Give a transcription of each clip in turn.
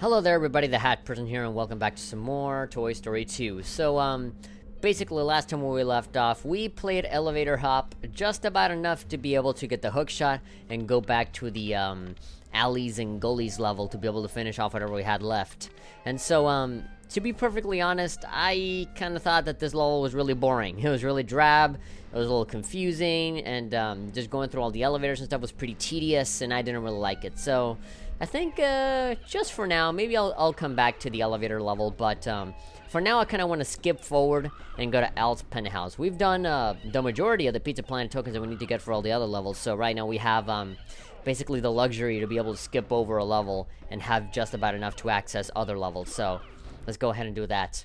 Hello there everybody, the Hat Person here, and welcome back to some more Toy Story 2. So, basically last time when we left off, we played Elevator Hop just about enough to be able to get the hook shot and go back to the, alleys and gullies level to be able to finish off whatever we had left. And so, to be perfectly honest, I kind of thought that this level was really boring. It was really drab, it was a little confusing, and, just going through all the elevators and stuff was pretty tedious, and I didn't really like it. So, I think, just for now, maybe I'll come back to the elevator level, but, for now I kind of want to skip forward and go to Al's Penthouse. We've done, the majority of the Pizza Planet tokens that we need to get for all the other levels, so right now we have, basically the luxury to be able to skip over a level and have just about enough to access other levels, so let's go ahead and do that.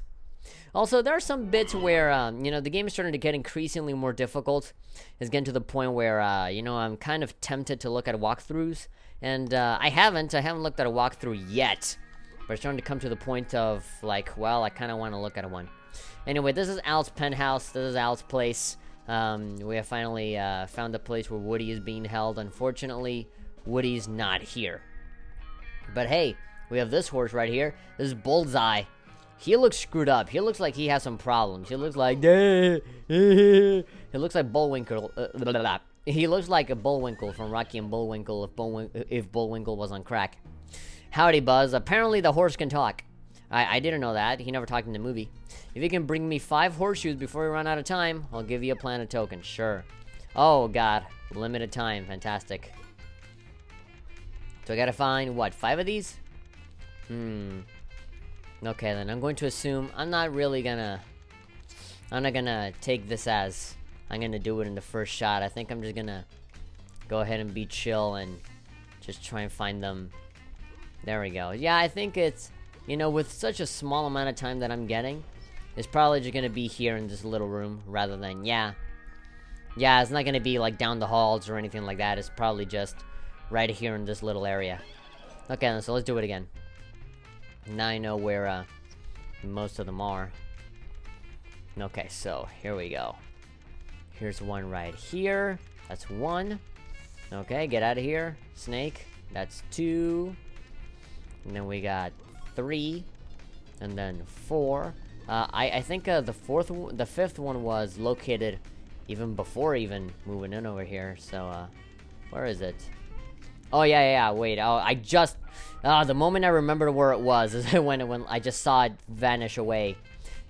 Also, there are some bits where, the game is starting to get increasingly more difficult. It's getting to the point where, I'm kind of tempted to look at walkthroughs. And, I haven't looked at a walkthrough yet. But it's starting to come to the point of, like, well, I kind of want to look at one. Anyway, this is Al's penthouse. This is Al's place. We have finally, found the place where Woody is being held. Unfortunately, Woody's not here. But hey, we have this horse right here. This is Bullseye. He looks screwed up. He looks like he has some problems. He looks like... He looks like Bullwinkle. He looks like a Bullwinkle from Rocky and Bullwinkle if Bullwinkle was on crack. Howdy, Buzz. Apparently the horse can talk. I didn't know that. He never talked in the movie. If you can bring me 5 horseshoes before we run out of time, I'll give you a planet token. Sure. Oh, God. Limited time. Fantastic. So I gotta find, what, 5 of these? Okay, then I'm going to assume I'm not gonna take this as I'm gonna do it in the first shot. I think I'm just gonna go ahead and be chill and just try and find them. There we go. Yeah, I think it's, with such a small amount of time that I'm getting, it's probably just gonna be here in this little room rather than, yeah, it's not gonna be like down the halls or anything like that. It's probably just right here in this little area. Okay, then, so let's do it again. Now I know where, most of them are. Okay, so, here we go. Here's one right here. That's 1. Okay, get out of here. Snake. That's 2. And then we got 3. And then 4. I think, the 5th one was located even before even moving in over here. So, where is it? Oh, yeah, wait, the moment I remembered where it was is when I just saw it vanish away,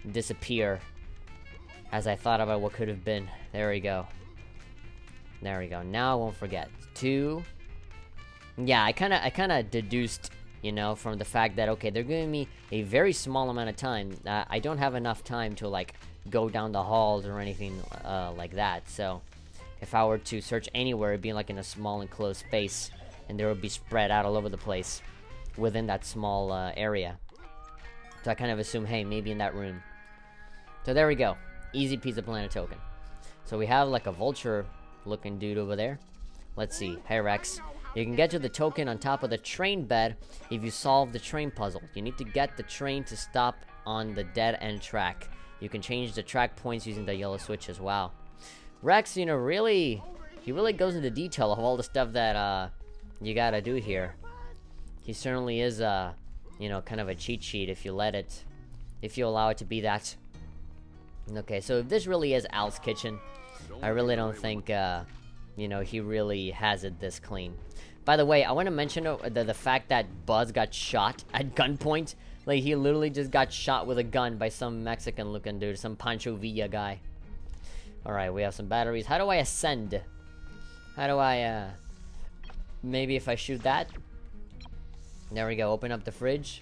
disappear, as I thought about what could have been. There we go. Now I won't forget. 2. Yeah, I kinda deduced, from the fact that, okay, they're giving me a very small amount of time. I don't have enough time to, like, go down the halls or anything, like that, so if I were to search anywhere, it'd be, like, in a small enclosed space. And they would be spread out all over the place within that small area. So I kind of assume, hey, maybe in that room. So there we go. Easy Pizza Planet token. So we have like a vulture looking dude over there. Let's see. Hey, Rex. You can get to the token on top of the train bed if you solve the train puzzle. You need to get the train to stop on the dead end track. You can change the track points using the yellow switches. Wow. Rex, he really goes into detail of all the stuff that, you gotta do here. He certainly is, kind of a cheat sheet if you allow it to be that. Okay, so if this really is Al's kitchen, I really don't think, he really has it this clean. By the way, I want to mention the fact that Buzz got shot at gunpoint. Like, he literally just got shot with a gun by some Mexican-looking dude, some Pancho Villa guy. Alright, we have some batteries. How do I ascend? How do I, maybe if I shoot that. There we go. Open up the fridge.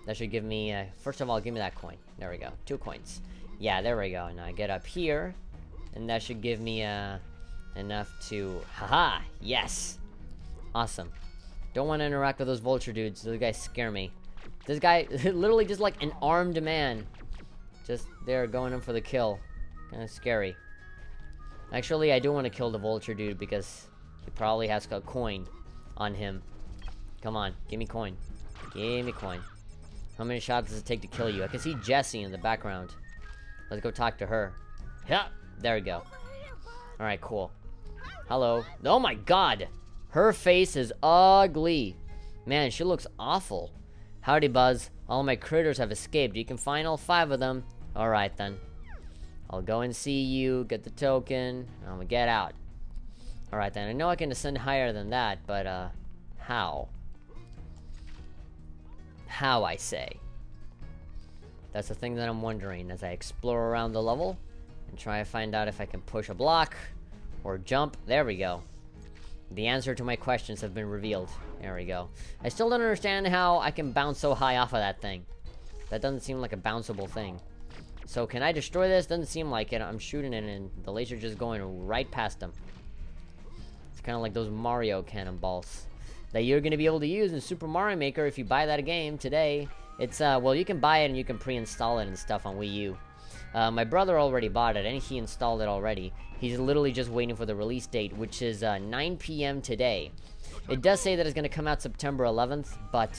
That should give me, first of all, give me that coin. There we go. 2 coins. Yeah, there we go. Now I get up here. And that should give me, enough to... Haha! Yes! Awesome. Don't want to interact with those vulture dudes. Those guys scare me. This guy, literally just like an armed man. Just there going in for the kill. Kind of scary. Actually, I do want to kill the vulture dude because... he probably has a coin on him. Come on, give me coin. Give me coin. How many shots does it take to kill you? I can see Jessie in the background. Let's go talk to her. Yeah, there we go. Alright, cool. Hello. Oh my god! Her face is ugly. Man, she looks awful. Howdy, Buzz. All my critters have escaped. You can find all 5 of them. Alright, then. I'll go and see you, get the token, I'm gonna get out. Alright, then. I know I can ascend higher than that, but, how? How, I say? That's the thing that I'm wondering as I explore around the level and try to find out if I can push a block or jump. There we go. The answer to my questions have been revealed. There we go. I still don't understand how I can bounce so high off of that thing. That doesn't seem like a bounceable thing. So can I destroy this? Doesn't seem like it. I'm shooting it and the laser's just going right past them. It's kind of like those Mario cannonballs that you're going to be able to use in Super Mario Maker if you buy that game today. It's, well, you can buy it and you can pre-install it and stuff on Wii U. My brother already bought it and he installed it already. He's literally just waiting for the release date, which is 9 p.m. today. It does say that it's going to come out September 11th, but,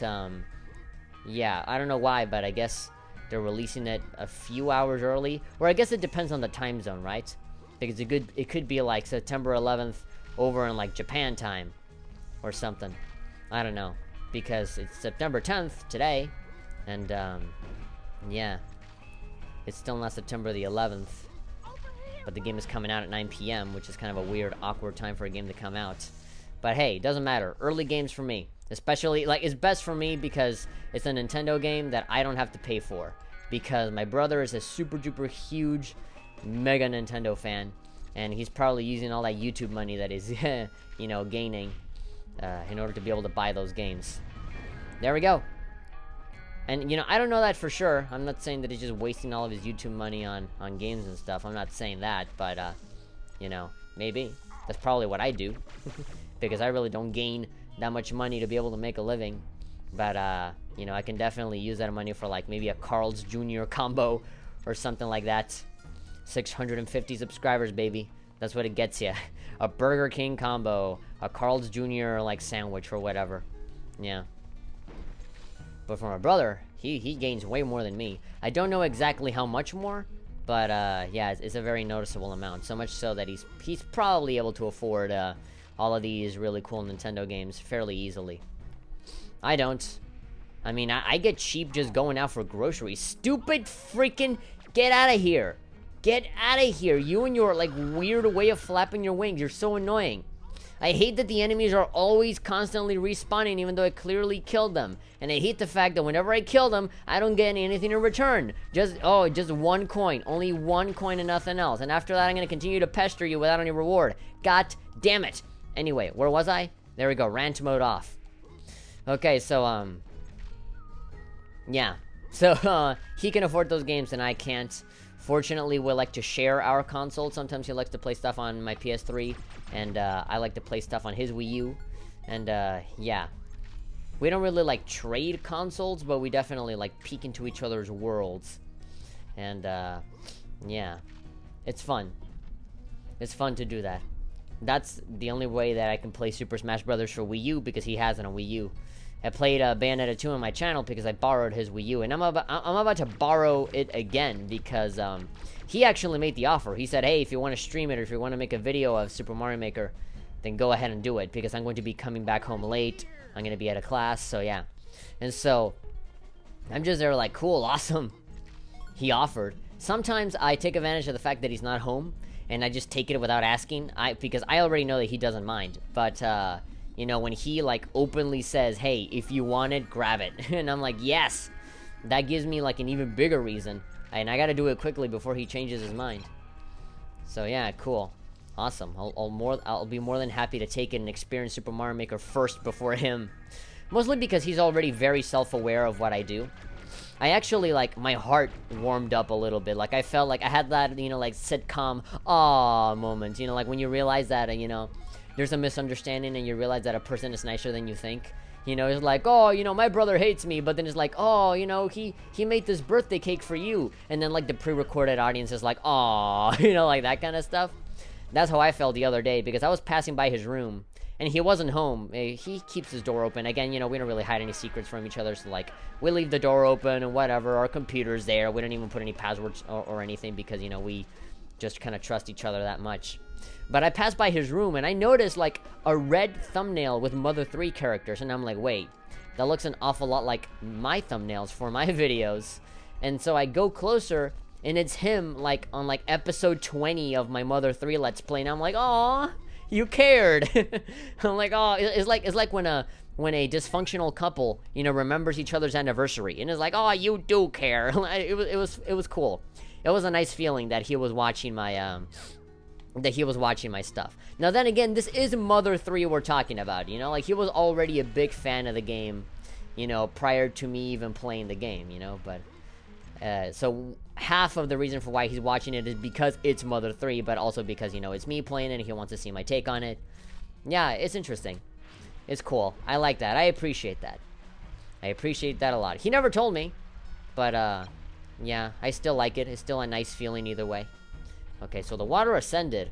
yeah, I don't know why, but I guess they're releasing it a few hours early. Or I guess it depends on the time zone, right? Because it could be like September 11th over in like Japan time or something. I don't know. Because it's September 10th today. And, yeah. It's still not September the 11th. But the game is coming out at 9 p.m., which is kind of a weird, awkward time for a game to come out. But hey, it doesn't matter. Early games for me. Especially, like, it's best for me because it's a Nintendo game that I don't have to pay for. Because my brother is a super duper huge mega Nintendo fan. And he's probably using all that YouTube money that is, you know, gaining in order to be able to buy those games. There we go. And, you know, I don't know that for sure. I'm not saying that he's just wasting all of his YouTube money on games and stuff. I'm not saying that, but, you know, maybe. That's probably what I do. Because I really don't gain that much money to be able to make a living. But, you know, I can definitely use that money for, like, maybe a Carl's Jr. combo or something like that. 650 subscribers, baby. That's what it gets you. A Burger King combo. A Carl's Jr. like sandwich or whatever. Yeah. But for my brother, he gains way more than me. I don't know exactly how much more, but yeah, it's a very noticeable amount. So much so that he's probably able to afford all of these really cool Nintendo games fairly easily. I don't. I mean, I get cheap just going out for groceries. Stupid freaking get out of here. Get out of here. You and your, like, weird way of flapping your wings. You're so annoying. I hate that the enemies are always constantly respawning even though I clearly killed them. And I hate the fact that whenever I kill them, I don't get anything in return. Just 1 coin. Only 1 coin and nothing else. And after that, I'm going to continue to pester you without any reward. God damn it. Anyway, where was I? There we go. Rant mode off. Okay, so, yeah. So, he can afford those games and I can't. Fortunately, we like to share our console. Sometimes he likes to play stuff on my PS3, and I like to play stuff on his Wii U. And yeah, we don't really like trade consoles, but we definitely like peek into each other's worlds. And yeah, it's fun. It's fun to do that. That's the only way that I can play Super Smash Bros. For Wii U because he has it on Wii U. I played Bayonetta 2 on my channel because I borrowed his Wii U, and I'm about to borrow it again because he actually made the offer. He said, hey, if you want to stream it or if you want to make a video of Super Mario Maker, then go ahead and do it because I'm going to be coming back home late. I'm going to be at a class, so yeah. And so I'm just there like, cool, awesome. He offered. Sometimes I take advantage of the fact that he's not home, and I just take it without asking because I already know that he doesn't mind. But, you know, when he, like, openly says, hey, if you want it, grab it. And I'm like, yes. That gives me, like, an even bigger reason. And I gotta do it quickly before he changes his mind. So, yeah, cool. Awesome. I'll be more than happy to take it and experience Super Mario Maker first before him. Mostly because he's already very self-aware of what I do. I actually, like, my heart warmed up a little bit. Like, I felt like I had that, you know, like, sitcom aw moment. You know, like, when you realize that, you know, there's a misunderstanding and you realize that a person is nicer than you think. You know, it's like, oh, you know, my brother hates me, but then it's like, oh, you know, he made this birthday cake for you. And then, like, the pre-recorded audience is like, aw, you know, like that kind of stuff. That's how I felt the other day because I was passing by his room and he wasn't home. He keeps his door open. Again, you know, we don't really hide any secrets from each other, so, like, we leave the door open and whatever. Our computer's there. We don't even put any passwords or anything because, you know, we just kind of trust each other that much. But I passed by his room and I noticed, like, a red thumbnail with Mother 3 characters, and I'm like, wait, that looks an awful lot like my thumbnails for my videos. And so I go closer, and it's him, like, on, like, episode 20 of my Mother 3 Let's Play, and I'm like, aw, you cared. I'm like, oh, it's like when a dysfunctional couple, you know, remembers each other's anniversary, and it's like, oh, you do care. It was cool. It was a nice feeling that he was watching my, stuff. Now then again, this is Mother 3 we're talking about, you know? Like, he was already a big fan of the game, you know, prior to me even playing the game, you know? But, so half of the reason for why he's watching it is because it's Mother 3, but also because, you know, it's me playing it and he wants to see my take on it. Yeah, it's interesting. It's cool. I like that. I appreciate that. I appreciate that a lot. He never told me, but, yeah, I still like it. It's still a nice feeling either way. Okay, so the water ascended,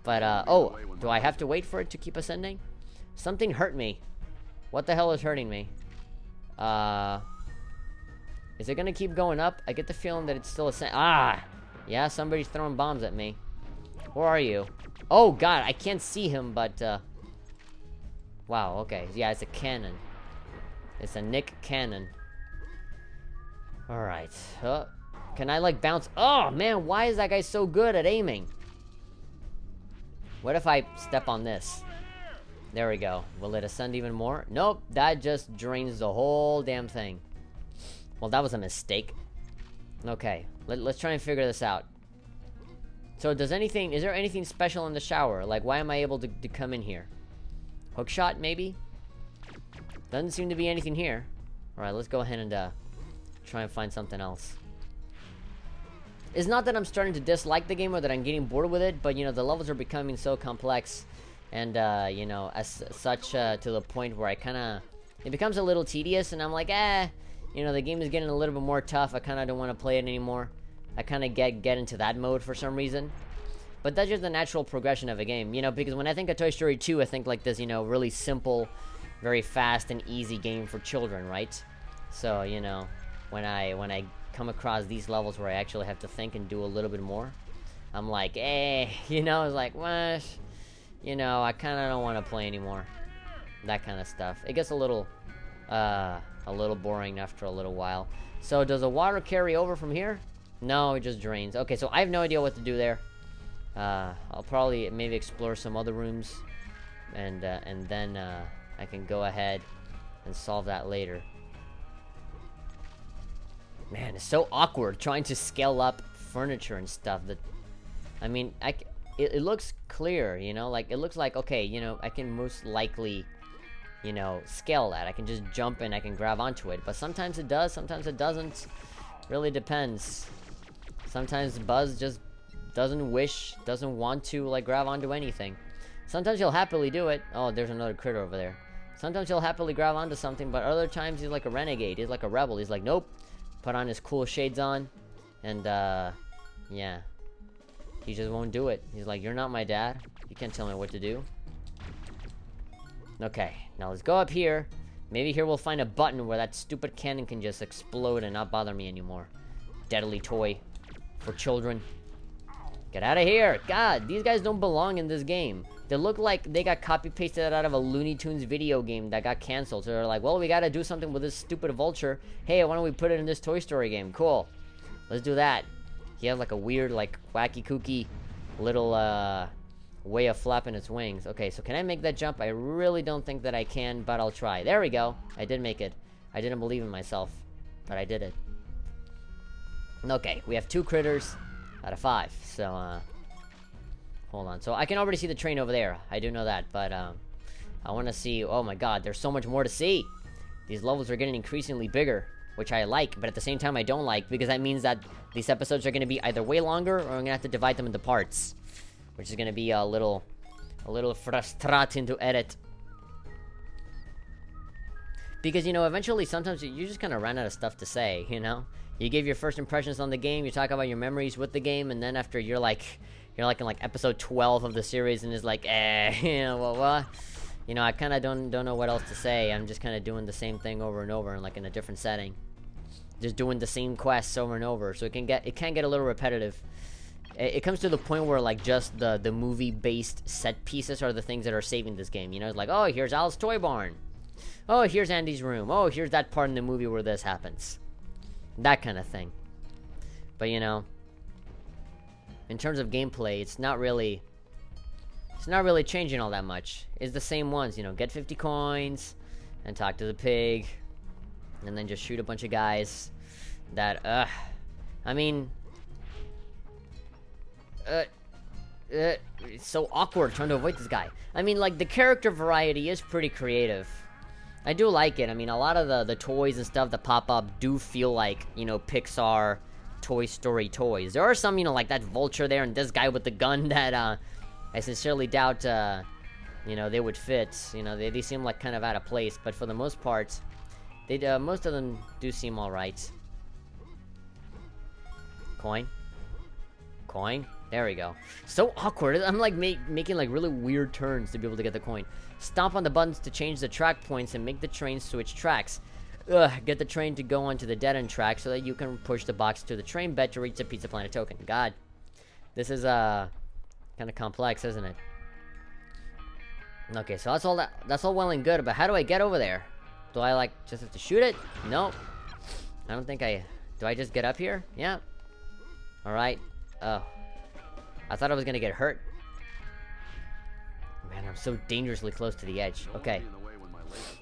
but, oh, do I have to wait for it to keep ascending? Something hurt me. What the hell is hurting me? Is it gonna keep going up? I get the feeling that it's still yeah, somebody's throwing bombs at me. Where are you? Oh, God, I can't see him, but, wow, okay. Yeah, it's a cannon. It's a Nick cannon. Alright. Can I, like, bounce? Oh, man, why is that guy so good at aiming? What if I step on this? There we go. Will it ascend even more? Nope, that just drains the whole damn thing. Well, that was a mistake. Okay, let's try and figure this out. So, is there anything special in the shower? Like, why am I able to come in here? Hookshot, maybe? Doesn't seem to be anything here. Alright, let's go ahead and, try and find something else. It's not that I'm starting to dislike the game or that I'm getting bored with it, but, you know, the levels are becoming so complex and, you know, as such, to the point where it becomes a little tedious, and I'm like, you know, the game is getting a little bit more tough. I kind of don't want to play it anymore. I kind of get into that mode for some reason. But that's just the natural progression of a game, you know, because when I think of Toy Story 2, I think like this, you know, really simple, very fast and easy game for children, right? So, you know, when I come across these levels where I actually have to think and do a little bit more, I'm like, you know, it's like, what? You know, I kind of don't want to play anymore. That kind of stuff. It gets a little boring after a little while. So, does the water carry over from here? No, it just drains. Okay, so I have no idea what to do there. I'll probably maybe explore some other rooms, and then I can go ahead and solve that later. Man, it's so awkward trying to scale up furniture and stuff. I mean, it looks clear, you know? Like, it looks like, okay, you know, I can most likely, you know, scale that. I can just jump and I can grab onto it. But sometimes it does, sometimes it doesn't. Really depends. Sometimes Buzz just doesn't want to, like, grab onto anything. Sometimes he'll happily do it. Oh, there's another critter over there. Sometimes he'll happily grab onto something, but other times he's like a renegade. He's like a rebel. He's like, nope. Put on his cool shades on, and, yeah. He just won't do it. He's like, you're not my dad. You can't tell me what to do. Okay, now let's go up here. Maybe here we'll find a button where that stupid cannon can just explode and not bother me anymore. Deadly toy for children. Get out of here! God, these guys don't belong in this game. They look like they got copy-pasted out of a Looney Tunes video game that got canceled. So they're like, well, we gotta do something with this stupid vulture. Hey, why don't we put it in this Toy Story game? Cool. Let's do that. He has like a weird, like, wacky kooky little, way of flapping its wings. Okay, so can I make that jump? I really don't think that I can, but I'll try. There we go. I did make it. I didn't believe in myself, but I did it. Okay, we have 2 critters out of 5. So, hold on. So I can already see the train over there. I do know that, but, I want to see... Oh my god, there's so much more to see. These levels are getting increasingly bigger, which I like, but at the same time I don't like, because that means that these episodes are going to be either way longer, or I'm going to have to divide them into parts, which is going to be a little frustrating to edit. Because, you know, eventually, sometimes you just kind of run out of stuff to say, you know? You give your first impressions on the game, you talk about your memories with the game, and then after you're like in like episode 12 of the series, and it's like, you know, well, what? You know, I kind of don't know what else to say. I'm just kind of doing the same thing over and over, and like in a different setting, just doing the same quests over and over. So it can get a little repetitive. It comes to the point where like just the movie based set pieces are the things that are saving this game. You know, it's like, oh, here's Al's Toy Barn. Oh, here's Andy's room. Oh, here's that part in the movie where this happens. That kind of thing. But, you know, in terms of gameplay, it's not really changing all that much. It's the same ones, you know, get 50 coins, and talk to the pig, and then just shoot a bunch of guys that, I mean, it's so awkward trying to avoid this guy. I mean, like, the character variety is pretty creative. I do like it. I mean, a lot of the toys and stuff that pop up do feel like, you know, Pixar Toy Story toys. There are some, you know, like that vulture there and this guy with the gun that, I sincerely doubt, you know, they would fit. You know, they seem like kind of out of place, but for the most part, most of them do seem alright. Coin. Coin. There we go. So awkward. I'm like making like really weird turns to be able to get the coin. Stomp on the buttons to change the track points and make the train switch tracks. Get the train to go onto the dead end track so that you can push the box to the train bed to reach the Pizza Planet token. God. This is kind of complex, isn't it? Okay, so that's all well and good, but how do I get over there? Do I like just have to shoot it? Nope. I don't think do I just get up here? Yeah. Alright. Oh. I thought I was gonna get hurt. Man, I'm so dangerously close to the edge. Okay.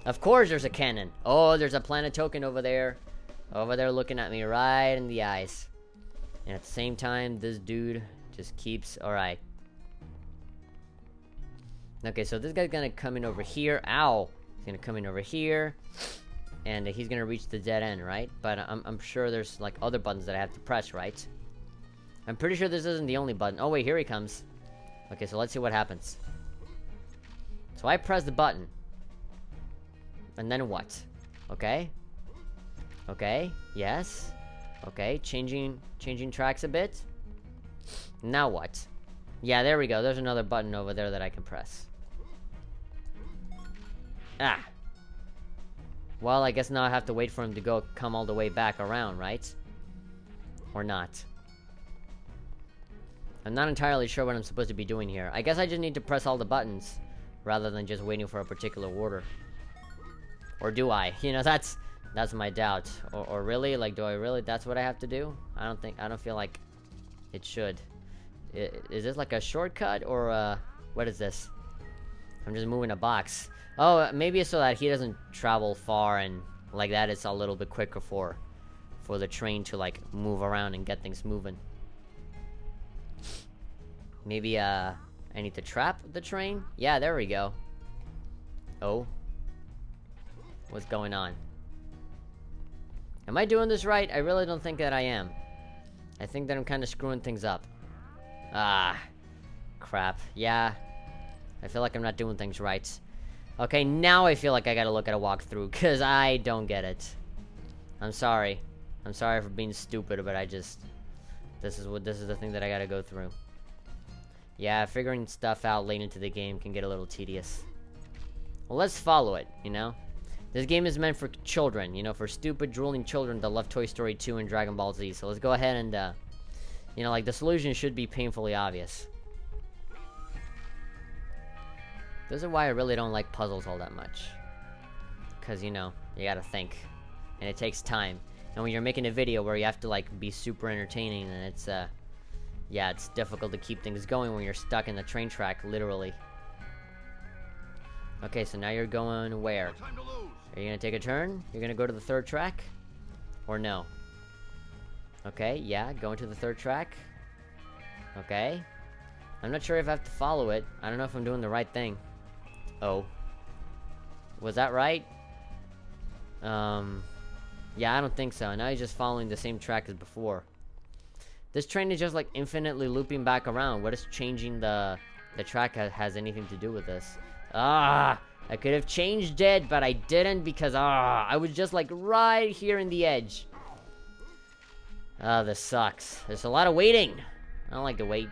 Of course there's a cannon. Oh, there's a planet token over there. Over there looking at me right in the eyes. And at the same time, this dude just keeps... Alright. Okay, so this guy's gonna come in over here. Ow! He's gonna come in over here. And he's gonna reach the dead end, right? But I'm sure there's, like, other buttons that I have to press, right? I'm pretty sure this isn't the only button. Oh, wait, here he comes. Okay, so let's see what happens. So I press the button. And then what? Okay. Okay, yes. Okay, changing tracks a bit. Now what? Yeah, there we go. There's another button over there that I can press. Ah. Well, I guess now I have to wait for him to come all the way back around, right? Or not. I'm not entirely sure what I'm supposed to be doing here. I guess I just need to press all the buttons rather than just waiting for a particular order. Or do I? You know, that's my doubt. Or really? Like, do I really? That's what I have to do? I don't feel like it should. Is this like a shortcut? Or, what is this? I'm just moving a box. Oh, maybe it's so that he doesn't travel far and like that it's a little bit quicker for the train to, like, move around and get things moving. Maybe, I need to trap the train? Yeah, there we go. Oh. What's going on? Am I doing this right? I really don't think that I am. I think that I'm kind of screwing things up. Ah. Crap. Yeah. I feel like I'm not doing things right. Okay, now I feel like I gotta look at a walkthrough, because I don't get it. I'm sorry. I'm sorry for being stupid, but this is the thing that I gotta go through. Yeah, figuring stuff out late into the game can get a little tedious. Well, let's follow it, you know? This game is meant for children, you know, for stupid, drooling children that love Toy Story 2 and Dragon Ball Z. So let's go ahead and, you know, like, the solution should be painfully obvious. This is why I really don't like puzzles all that much. Because, you know, you gotta think. And it takes time. And when you're making a video where you have to, like, be super entertaining, and it's, yeah, it's difficult to keep things going when you're stuck in the train track, literally. Okay, so now you're going where? Are you gonna take a turn? You're gonna go to the third track? Or no? Okay, yeah, going to the third track. Okay. I'm not sure if I have to follow it. I don't know if I'm doing the right thing. Oh. Was that right? Yeah, I don't think so. Now he's just following the same track as before. This train is just like infinitely looping back around. What is changing the track has anything to do with this? Ah! I could have changed it, but I didn't because, I was just like right here in the edge. Ah, this sucks. There's a lot of waiting. I don't like to wait.